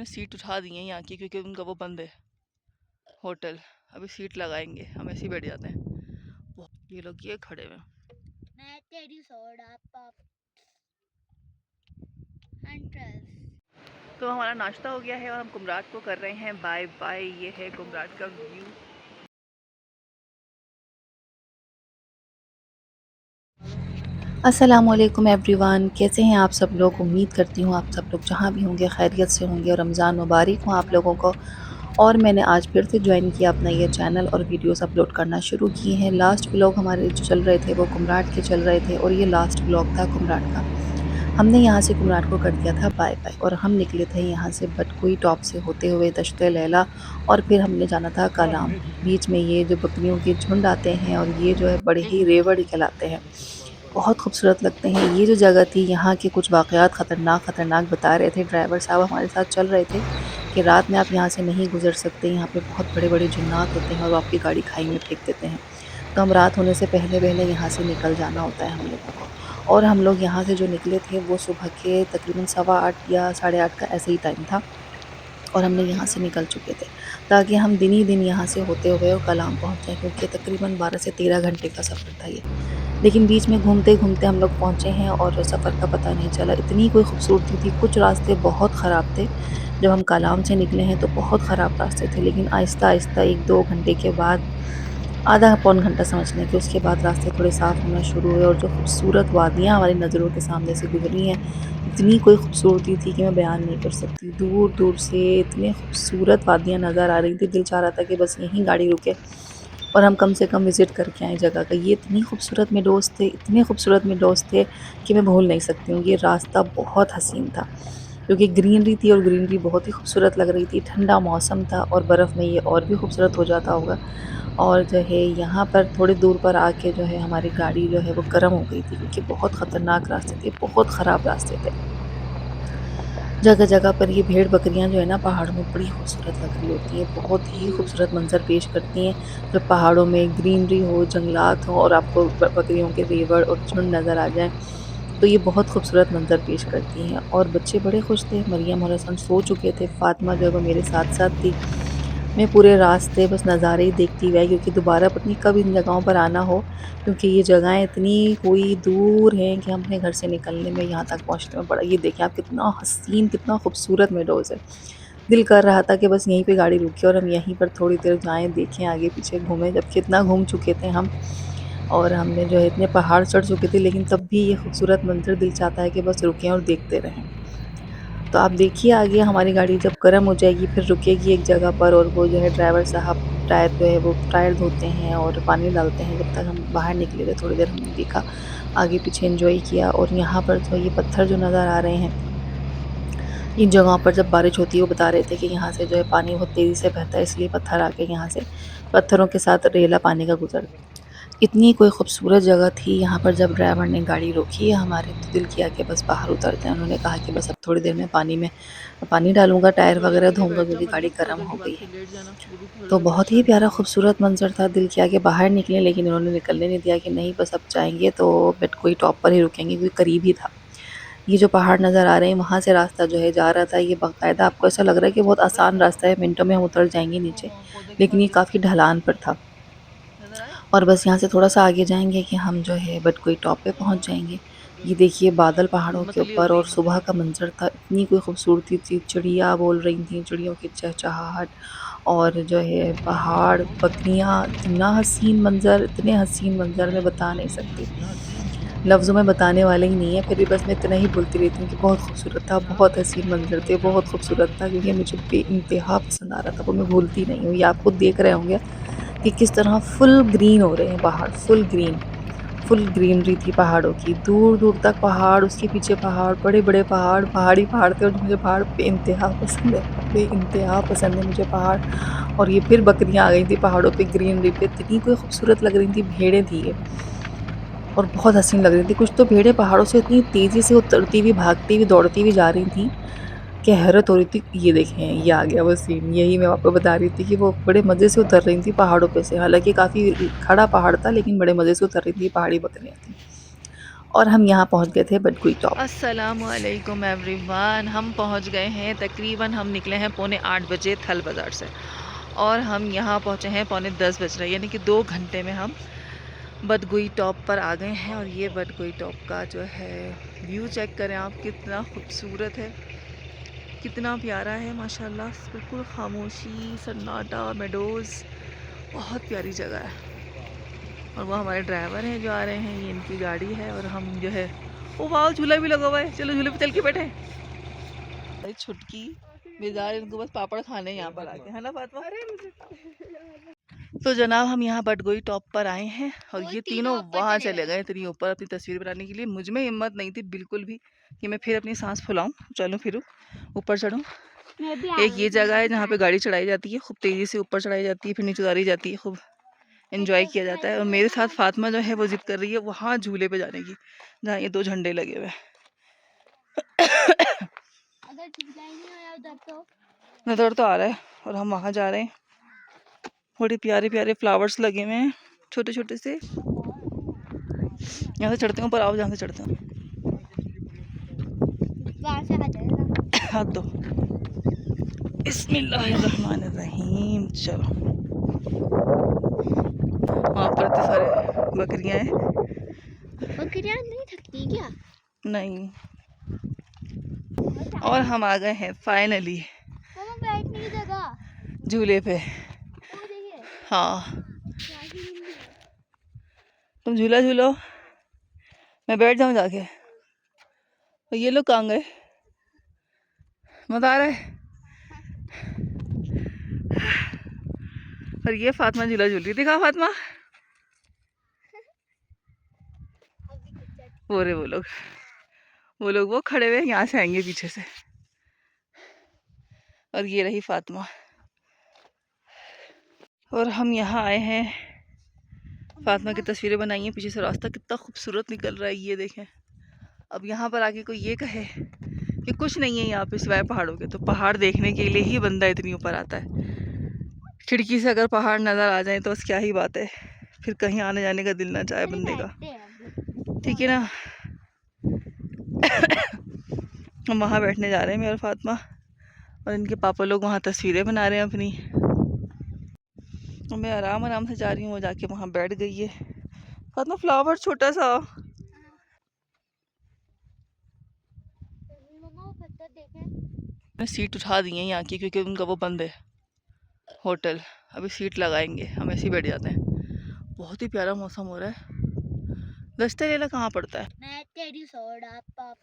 Seat उठा दी है यहाँ की क्योंकि उनका वो बंद है होटल। अभी सीट लगाएंगे, हम ऐसे ही बैठ जाते हैं। ये लोग ये खड़े हुए मैं तेरी सोडा पॉप। तो हमारा नाश्ता हो गया है और हम कुमराट को कर रहे हैं बाय बाय। ये है कुमराट का व्यू। अस्सलामुअलैकुम एवरीवन, कैसे हैं आप सब लोग। उम्मीद करती हूँ आप सब लोग जहाँ भी होंगे खैरियत से होंगे और रमज़ान मुबारक हो आप लोगों को। और मैंने आज फिर से ज्वाइन किया अपना ये चैनल और वीडियोस अपलोड करना शुरू किए हैं। लास्ट व्लॉग हमारे जो चल रहे थे वो कुमराट के चल रहे थे और ये लास्ट व्लॉग था कुमराट का। हमने यहाँ से कुमराट को कर दिया था बाय बाय और हम निकले थे यहाँ से बटकुई टॉप से होते हुए दश्ते लैला और फिर हमने जाना था कलाम। बीच में ये जो बकरियों के झुंड आते हैं और ये जो है बड़े ही रेवड़ी कहलाते हैं, बहुत खूबसूरत लगते हैं। ये जो जगह थी यहाँ के कुछ वाक़यात ख़तरनाक बता रहे थे ड्राइवर साहब हमारे साथ चल रहे थे कि रात में आप यहाँ से नहीं गुज़र सकते, यहाँ पे बहुत बड़े-बड़े जिन्नात होते हैं और वो आपकी गाड़ी खाई में फेंक देते हैं। तो हम रात होने से पहले-पहले यहाँ से निकल जाना होता है हम लोगों को। और हम लोग यहाँ से जो निकले थे वो सुबह के तकरीबन 8:15 या 8:30 का ऐसे ही टाइम था और हमने यहाँ से निकल चुके थे ताकि हम दिन ही दिन यहाँ से होते हुए और कलाम पहुँच जाएँ, क्योंकि तकरीबन 12 से 13 घंटे का सफ़र था ये। लेकिन बीच में घूमते-घूमते हम लोग पहुँचे हैं और सफ़र का पता नहीं चला। इतनी कोई खूबसूरती थी, कुछ रास्ते बहुत ख़राब थे। जब हम कलाम से निकले हैं तो बहुत ख़राब रास्ते थे, लेकिन आहिस्ता-आहिस्ता 1-2 घंटे के बाद, आधा पौन घंटा समझ लें कि उसके बाद रास्ते थोड़े साफ़ होना शुरू हुए और जो खूबसूरत वादियाँ हमारी नज़रों के सामने से गुज़री हैं, इतनी कोई खूबसूरती थी कि मैं बयान नहीं कर सकती। दूर-दूर से इतनी खूबसूरत वादियाँ नज़र आ रही थी, दिल चाह रहा था कि बस यहीं गाड़ी रुके और हम कम से कम विज़िट करके आएँ जगह का। ये इतनी खूबसूरत मेडोज़ थे, इतने खूबसूरत मेडोज़ थे कि मैं भूल नहीं सकती हूँ। ये रास्ता बहुत हसीन था क्योंकि ग्रीनरी थी और ग्रीनरी बहुत ही खूबसूरत लग रही थी। ठंडा मौसम था और बर्फ़ में ये और भी खूबसूरत हो जाता होगा। और जो है यहाँ पर थोड़ी दूर पर आके जो है हमारी गाड़ी जो है वो गर्म हो गई थी क्योंकि बहुत ख़तरनाक रास्ते थे, बहुत ख़राब रास्ते थे। जगह-जगह पर ये भेड़ बकरियाँ जो है ना पहाड़ों में बड़ी खूबसूरत लग रही होती हैं, बहुत ही खूबसूरत मंज़र पेश करती हैं। जब पहाड़ों में ग्रीनरी हो, जंगलात हों और आपको बकरियों के रेवड़ और झुंड नज़र आ जाएँ, तो ये बहुत खूबसूरत मंज़र पेश करती हैं। और बच्चे बड़े खुश थे, मरियम और हसन सो चुके थे, फ़ातिमा जो है वो मेरे साथ-साथ थी। मैं पूरे रास्ते बस नज़ारे ही देखती हुई आई क्योंकि दोबारा पता नहीं कब इन जगहों पर आना हो, क्योंकि ये जगहें इतनी कोई दूर हैं कि हम अपने घर से निकलने में, यहाँ तक पहुँचने में बड़ा, ये देखें आप कितना हसीन, कितना खूबसूरत मेडोज़ है। दिल कर रहा था कि बस यहीं पे गाड़ी रुके और हम यहीं पर थोड़ी देर जाएँ, देखें, आगे-पीछे घूमें, जबकि इतना घूम चुके थे हम और हमने जो है इतने पहाड़ चढ़ चुके थे, लेकिन तब भी ये खूबसूरत मंज़र दिल चाहता है कि बस रुकें और देखते रहें। तो आप देखिए आगे हमारी गाड़ी जब गर्म हो जाएगी फिर रुकेगी एक जगह पर और वो जो है ड्राइवर साहब टायर जो है वो टायर धोते हैं और पानी डालते हैं। जब तक हम बाहर निकले थे थोड़ी देर हमने देखा, आगे पीछे एंजॉय किया। और यहाँ पर जो ये पत्थर जो नज़र आ रहे हैं, इन जगहों पर जब बारिश होती है वो बता रहे थे कि यहाँ से जो है पानी बहुत तेज़ी से बहता है, इसलिए पत्थर आके यहाँ से पत्थरों के साथ रेला पानी का गुजरता है। इतनी कोई खूबसूरत जगह थी। यहाँ पर जब ड्राइवर ने गाड़ी रोकी है हमारे, तो दिल किया कि बस बाहर उतरते हैं। उन्होंने कहा कि बस अब थोड़ी देर में पानी डालूँगा, टायर वगैरह धोऊँगा क्योंकि गाड़ी गर्म हो गई है। तो बहुत ही प्यारा खूबसूरत मंज़र था, दिल किया कि बाहर निकलें, लेकिन उन्होंने निकलने नहीं दिया कि नहीं बस अब जाएँगे तो बट कोई टॉप पर ही रुकेंगे क्योंकि करीब ही था। ये जो पहाड़ नज़र आ रहे हैं वहाँ से रास्ता जो है जा रहा था, ये बाकायदा आपको ऐसा लग रहा है कि बहुत आसान रास्ता है, मिनटों में हम उतर जाएँगे नीचे, लेकिन ये काफ़ी ढलान पर था। और बस यहाँ से थोड़ा-सा आगे जाएँगे कि हम जो है बटकुई टॉप पे पहुँच जाएँगे। ये देखिए बादल पहाड़ों के ऊपर और सुबह का मंज़र था, इतनी कोई खूबसूरती थी, चिड़िया बोल रही थीं, चिड़ियों की चहचहाहट और जो है पहाड़, बकरियाँ, इतने हसीन मंज़र मैं बता नहीं सकती। लफ्ज़ों में बताने वाले ही नहीं है, फिर भी बस मैं इतना ही बोलती रहती हूँ कि बहुत खूबसूरत था, बहुत हसीन मंज़र थे, बहुत खूबसूरत था क्योंकि मुझे बेइंतहा पसंद आ रहा था, वो मैं भूलती नहीं हूँ। ये आप खुद देख रहे होंगे कि किस तरह फुल ग्रीन हो रहे हैं पहाड़, फुल ग्रीनरी थी पहाड़ों की, दूर-दूर तक पहाड़, उसके पीछे पहाड़, बड़े-बड़े पहाड़, पहाड़ी पहाड़ थे और मुझे पहाड़ बेइंतहा पसंद है, बेइंतहा पसंद है मुझे पहाड़। और ये फिर बकरियाँ आ गई थी पहाड़ों पे ग्रीनरी पे, इतनी कोई खूबसूरत लग रही थी, भेड़ें थी ये और बहुत हसीन लग रही थी। कुछ तो भेड़ें पहाड़ों से इतनी तेज़ी से उतरती हुई, भागती हुई, दौड़ती हुई जा रही थीं कि हैरत हो रही थी। ये देखें, ये आ गया वो सीन, यही मैं आपको बता रही थी कि वो बड़े मज़े से उतर रही थी पहाड़ों पे से। हालाँकि काफ़ी खड़ा पहाड़ था लेकिन बड़े मज़े से उतर रही थी, पहाड़ी बकरियाँ थीं। और हम यहाँ पहुँच गए थे बटकुई टॉप। अस्सलामुअलैकुम एवरीवन, हम पहुंच गए हैं। तकरीबन हम निकले हैं पौने 8 बजे थल बाज़ार से और हम यहाँ पहुँचे हैं पौने 10 बज रहे, यानी कि 2 घंटे में हम बटगुई टॉप पर आ गए हैं। और ये बटगुई टॉप का जो है व्यू चेक करें आप, कितना खूबसूरत है, कितना प्यारा है माशाल्लाह। बिल्कुल खामोशी, सन्नाटा, मेडोज़, बहुत प्यारी जगह है। और वो हमारे ड्राइवर हैं जो आ रहे हैं, ये इनकी गाड़ी है। और हम जो है, ओ वाह, झूला भी लगा हुआ है, चलो झूले पे चल के बैठे। भाई छुटकी बेजार, इनको बस पापड़ खाने यहाँ पर आके, है ना फातिमा? तो जनाब हम यहाँ बटगोई टॉप पर आए हैं और ये तीनों वहाँ चले गए इतनी ऊपर अपनी तस्वीर बनाने के लिए। मुझ में हिम्मत नहीं थी बिल्कुल भी कि मैं फिर अपनी सांस फुलाऊं, चलूं फिरूं, ऊपर चढ़ूं। एक ये जगह है जहाँ पे गाड़ी चढ़ाई जाती है, खूब तेज़ी से ऊपर चढ़ाई जाती है, फिर नीचे उतारी जाती है, खूब एंजॉय किया जाता है। और मेरे साथ फातिमा जो है वो जिद कर रही है वहाँ झूले पे जाने की, जहाँ ये 2 झंडे लगे हुए हैं। नज़र तो आ रहा है। और हम वहाँ जा रहे हैं, बड़े प्यारे प्यारे फ्लावर्स लगे हुए हैं, छोटे छोटे से। यहाँ से चढ़ते हैं ऊपर, आओ जहाँ से चढ़ते हैं। हाथ दो। बिस्मिल्लाहिर्रहमानिर्रहीम। चलो, वहाँ पर तो सारे बकरियाँ हैं। बकरियाँ नहीं थकती क्या? नहीं। और हम आ गए हैं फाइनली बैठने की जगह झूले पे। हाँ, तुम झूला झूलो, मैं बैठ जाऊँ जाके। और ये लोग कहाँ गए? मजा आ रहा है। और ये फातिमा झूला झूल रही, दिखा फातिमा। वो रे वो लोग वो खड़े हुए यहाँ से आएंगे पीछे से। और ये रही फातिमा। और हम यहाँ आए हैं, फातिमा की तस्वीरें बनाई हैं। पीछे से रास्ता कितना खूबसूरत निकल रहा है, ये देखें। अब यहाँ पर आके कोई ये कहे कि कुछ नहीं है यहाँ पे सिवाय पहाड़ों के, तो पहाड़ देखने के लिए ही बंदा इतनी ऊपर आता है। खिड़की से अगर पहाड़ नज़र आ जाए तो बस क्या ही बात है, फिर कहीं आने जाने का दिल ना चाहे बंदे का, ठीक है ना। हम वहाँ बैठने जा रहे हैं, मेरा फातिमा और इनके पापा लोग वहाँ तस्वीरें बना रहे हैं अपनी। और मैं आराम आराम से जा रही हूँ, वो जाके वहाँ बैठ गई है। फातिमा फ्लावर छोटा सा। मैंने सीट उठा दी है यहाँ की, क्योंकि उनका वो बंद है होटल। अभी सीट लगाएंगे, हम ऐसे ही बैठ जाते हैं। बहुत ही प्यारा मौसम हो रहा है। दस्ते लेला कहाँ पड़ता है? मैं तेरी सोडा पॉप